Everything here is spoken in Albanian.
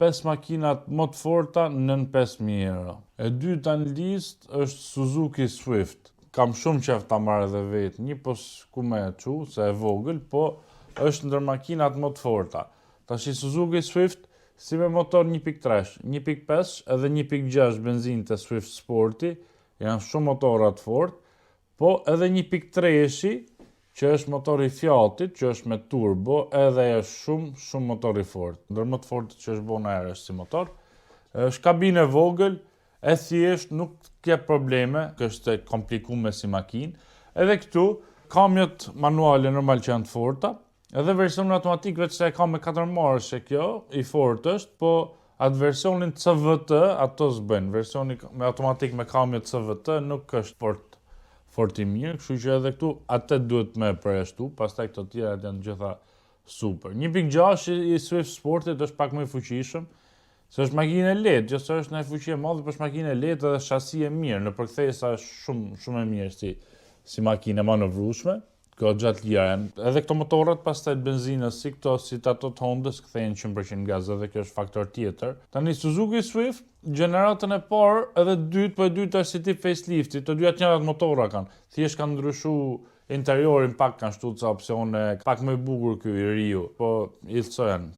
5 makinat më të forta nën 5.000 euro. E dyta në listë është Suzuki Swift. Kam shumë qef ta marrë edhe vetë një, po ku me e qu, se e vogël, po është ndër makinat më të forta. Tashi Suzuki Swift, si me motor 1.3, 1.5 edhe 1.6 benzinë të Swift Sporti, janë shumë motorat fort, po edhe 1.3-shi, që është motori Fiatit, që është me turbo, edhe është shumë motori fort. Ndër më të fortit që është bo në erë është si motor. Është kabine vogël, e thjesht nuk ke probleme, kështë e komplikume si makinë. Edhe këtu, kamjët manuale normal që janë të forta, edhe versionin automatik veç se e ka me 4 marrësh kjo, i fort është, po atë versionin CVT, ato s'bëjnë. Versioni me automatik me kamjët CVT nuk është fort i mirë, kështu që edhe këtu atë duhet me përjashtu, pastaj këto tjera janë gjitha super. 1.6 i Swift Sportit është pak më i fuqishëm, se është makinë e lehtë, gjithsesi është në fuqi e madhe, por është makinë e lehtë edhe shasi e mirë, në përkthesa është shumë e mirë si makinë e manovrueshme. Kjo gjatë lira janë. Edhe këto motorat pastaj të benzinës si këto, si ato të Hondës, kthehen 100% gaz, edhe kjo është faktor tjetër. Tani Suzuki Swift, gjeneratën e parë edhe dytë, po e dyta është si tip facelifti, të dyja të njëjtat motora kanë. Thjesht kanë ndryshuar interiorin, pak kanë shtu ca opsione, pak më i bukur ky i riu, po i thsojnë.